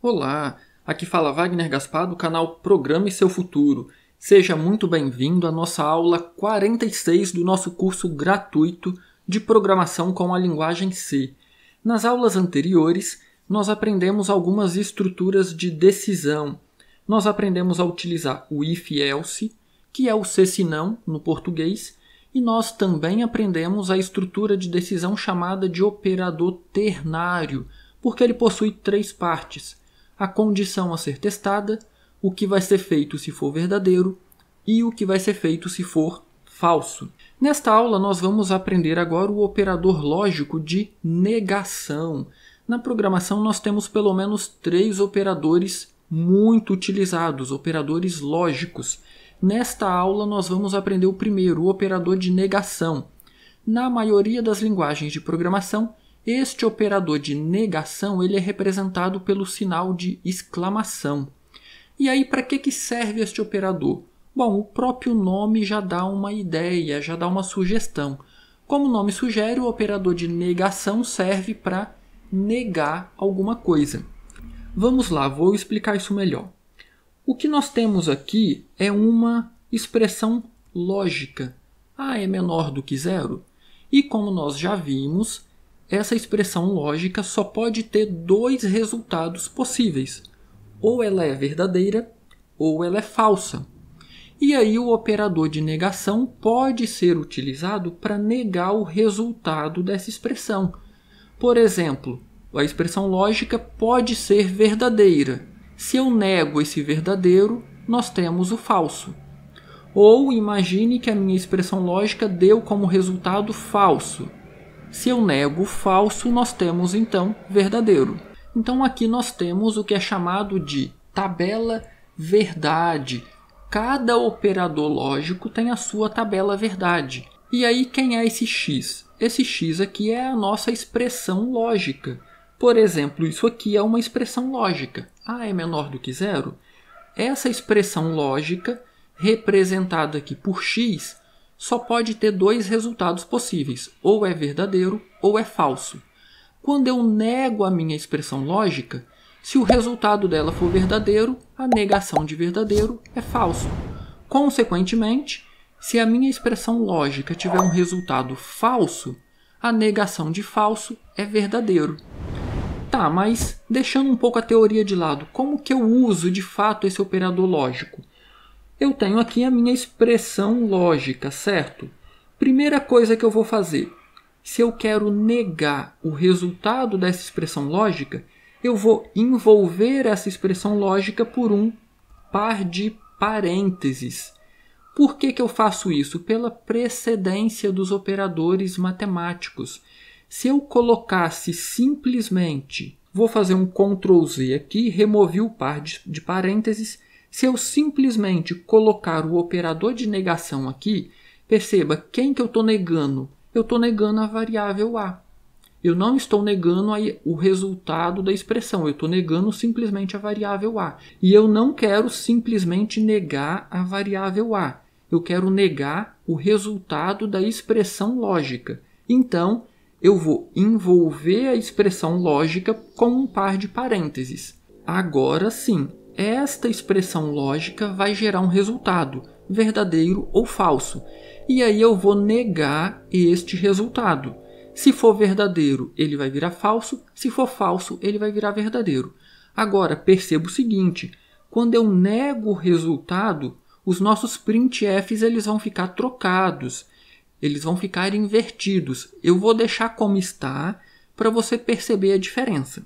Olá, aqui fala Wagner Gaspar do canal Programe Seu Futuro. Seja muito bem-vindo à nossa aula 46 do nosso curso gratuito de Programação com a linguagem C. Nas aulas anteriores, nós aprendemos algumas estruturas de decisão. Nós aprendemos a utilizar o if-else, que é o se senão no português, e nós também aprendemos a estrutura de decisão chamada de operador ternário, porque ele possui três partes: a condição a ser testada, o que vai ser feito se for verdadeiro e o que vai ser feito se for falso. Nesta aula nós vamos aprender agora o operador lógico de negação. Na programação nós temos pelo menos três operadores muito utilizados, operadores lógicos. Nesta aula nós vamos aprender o primeiro, o operador de negação. Na maioria das linguagens de programação, este operador de negação ele é representado pelo sinal de exclamação. E aí, para que serve este operador? Bom, o próprio nome já dá uma ideia, já dá uma sugestão. Como o nome sugere, o operador de negação serve para negar alguma coisa. Vamos lá, vou explicar isso melhor. O que nós temos aqui é uma expressão lógica. A é menor do que zero. E como nós já vimos, essa expressão lógica só pode ter dois resultados possíveis. Ou ela é verdadeira, ou ela é falsa. E aí o operador de negação pode ser utilizado para negar o resultado dessa expressão. Por exemplo, a expressão lógica pode ser verdadeira. Se eu nego esse verdadeiro, nós temos o falso. Ou imagine que a minha expressão lógica deu como resultado falso. Se eu nego o falso, nós temos então verdadeiro. Então aqui nós temos o que é chamado de tabela verdade. Cada operador lógico tem a sua tabela verdade. E aí quem é esse x? Esse x aqui é a nossa expressão lógica. Por exemplo, isso aqui é uma expressão lógica. A é menor do que zero. Essa expressão lógica, representada aqui por x, só pode ter dois resultados possíveis. Ou é verdadeiro ou é falso. Quando eu nego a minha expressão lógica, se o resultado dela for verdadeiro, a negação de verdadeiro é falso. Consequentemente, se a minha expressão lógica tiver um resultado falso, a negação de falso é verdadeiro. Tá, mas deixando um pouco a teoria de lado, como que eu uso de fato esse operador lógico? Eu tenho aqui a minha expressão lógica, certo? Primeira coisa que eu vou fazer, se eu quero negar o resultado dessa expressão lógica, eu vou envolver essa expressão lógica por um par de parênteses. Por que eu faço isso? Pela precedência dos operadores matemáticos. Se eu colocasse simplesmente, vou fazer um Ctrl Z aqui, removi o par de parênteses. Se eu simplesmente colocar o operador de negação aqui, perceba quem que eu estou negando. Eu estou negando a variável a. Eu não estou negando o resultado da expressão, eu estou negando simplesmente a variável a. E eu não quero simplesmente negar a variável a. Eu quero negar o resultado da expressão lógica. Então, eu vou envolver a expressão lógica com um par de parênteses. Agora sim, esta expressão lógica vai gerar um resultado, verdadeiro ou falso. E aí eu vou negar este resultado. Se for verdadeiro, ele vai virar falso. Se for falso, ele vai virar verdadeiro. Agora, perceba o seguinte. Quando eu nego o resultado, os nossos printfs eles vão ficar trocados. Eles vão ficar invertidos. Eu vou deixar como está para você perceber a diferença.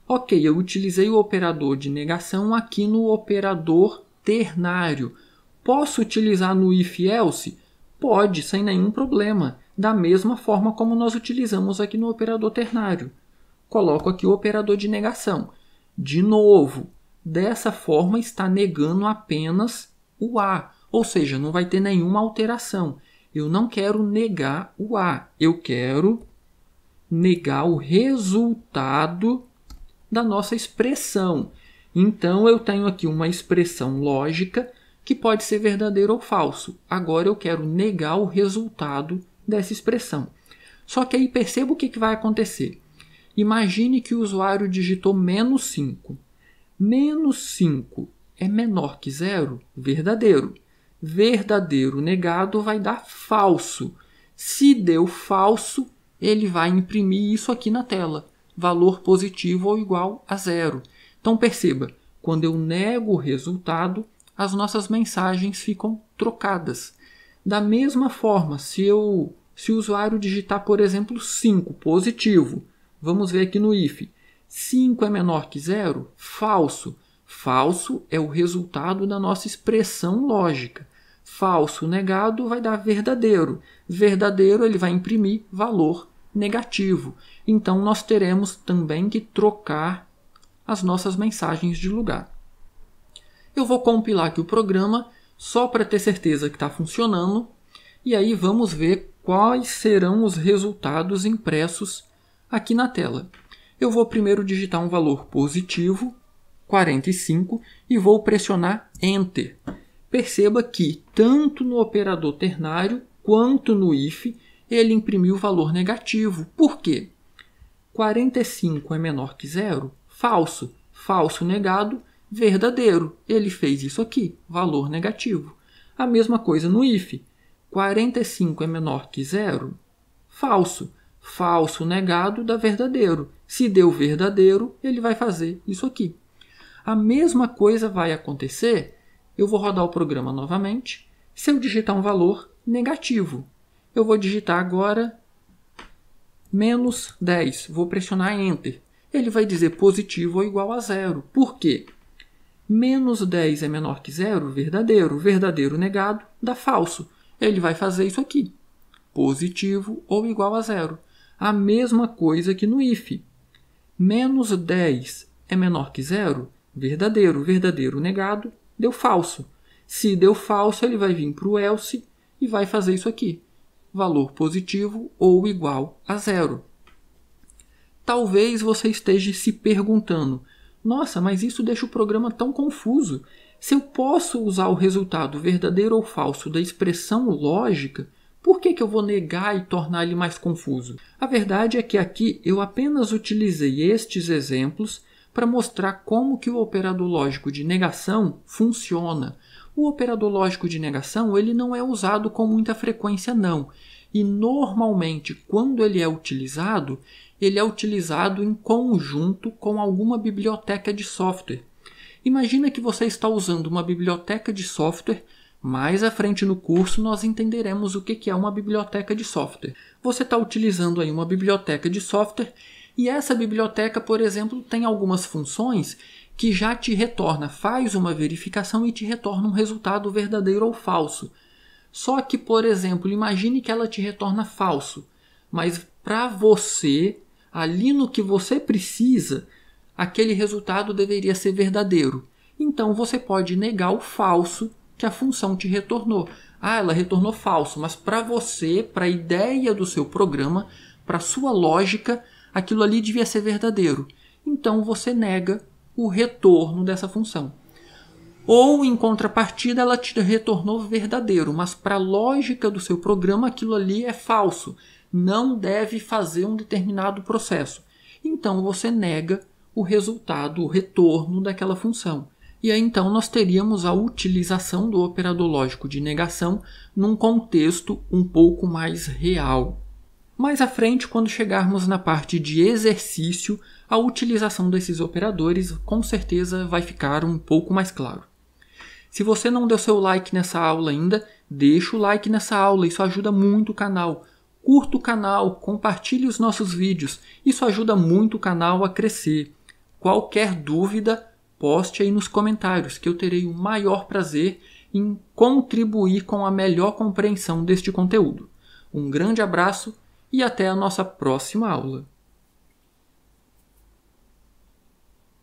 Ok, eu utilizei o operador de negação aqui no operador ternário. Posso utilizar no if-else? Pode, sem nenhum problema. Da mesma forma como nós utilizamos aqui no operador ternário. Coloco aqui o operador de negação. De novo, dessa forma está negando apenas o a. Ou seja, não vai ter nenhuma alteração. Eu não quero negar o a. Eu quero negar o resultado da nossa expressão. Então, eu tenho aqui uma expressão lógica que pode ser verdadeiro ou falso. Agora, eu quero negar o resultado dessa expressão. Só que aí perceba o que vai acontecer. Imagine que o usuário digitou -5. Menos 5 é menor que zero? Verdadeiro. Verdadeiro negado vai dar falso. Se deu falso, ele vai imprimir isso aqui na tela. Valor positivo ou igual a zero. Então perceba, quando eu nego o resultado, as nossas mensagens ficam trocadas. Da mesma forma, se o usuário digitar, por exemplo, 5, positivo, vamos ver aqui no if. 5 é menor que zero? Falso. Falso é o resultado da nossa expressão lógica. Falso negado vai dar verdadeiro. Verdadeiro ele vai imprimir valor negativo. Então nós teremos também que trocar as nossas mensagens de lugar. Eu vou compilar aqui o programa só para ter certeza que está funcionando. E aí vamos ver quais serão os resultados impressos aqui na tela. Eu vou primeiro digitar um valor positivo, 45, e vou pressionar Enter. Perceba que tanto no operador ternário quanto no if ele imprimiu o valor negativo. Por quê? 45 é menor que zero? Falso. Falso negado, verdadeiro. Ele fez isso aqui, valor negativo. A mesma coisa no if. 45 é menor que zero? Falso. Falso negado dá verdadeiro. Se deu verdadeiro, ele vai fazer isso aqui. A mesma coisa vai acontecer, eu vou rodar o programa novamente, se eu digitar um valor negativo. Eu vou digitar agora menos 10, vou pressionar Enter. Ele vai dizer positivo ou igual a zero. Por quê? Menos 10 é menor que zero? Verdadeiro. Verdadeiro negado dá falso. Ele vai fazer isso aqui. Positivo ou igual a zero. A mesma coisa que no if. Menos 10 é menor que zero? Verdadeiro. Verdadeiro negado deu falso. Se deu falso, ele vai vir para o else e vai fazer isso aqui. Valor positivo ou igual a zero. Talvez você esteja se perguntando, nossa, mas isso deixa o programa tão confuso. Se eu posso usar o resultado verdadeiro ou falso da expressão lógica, por que eu vou negar e tornar ele mais confuso? A verdade é que aqui eu apenas utilizei estes exemplos para mostrar como que o operador lógico de negação funciona. O operador lógico de negação ele não é usado com muita frequência, não. E normalmente, quando ele é utilizado em conjunto com alguma biblioteca de software. Imagina que você está usando uma biblioteca de software. Mais à frente no curso nós entenderemos o que é uma biblioteca de software. Você está utilizando aí uma biblioteca de software e essa biblioteca, por exemplo, tem algumas funções que já te retorna, faz uma verificação e te retorna um resultado verdadeiro ou falso. Só que, por exemplo, imagine que ela te retorna falso, mas para você, ali no que você precisa, aquele resultado deveria ser verdadeiro. Então você pode negar o falso que a função te retornou. Ah, ela retornou falso, mas para você, para a ideia do seu programa, para a sua lógica, aquilo ali devia ser verdadeiro. Então você nega o retorno dessa função. Ou, em contrapartida, ela te retornou verdadeiro, mas para a lógica do seu programa aquilo ali é falso. Não deve fazer um determinado processo. Então você nega o resultado, o retorno daquela função. E aí então nós teríamos a utilização do operador lógico de negação num contexto um pouco mais real. Mais à frente, quando chegarmos na parte de exercício, a utilização desses operadores com certeza vai ficar um pouco mais claro. Se você não deu seu like nessa aula ainda, deixa o like nessa aula, isso ajuda muito o canal. Curta o canal, compartilhe os nossos vídeos, isso ajuda muito o canal a crescer. Qualquer dúvida, poste aí nos comentários, que eu terei o maior prazer em contribuir com a melhor compreensão deste conteúdo. Um grande abraço e até a nossa próxima aula.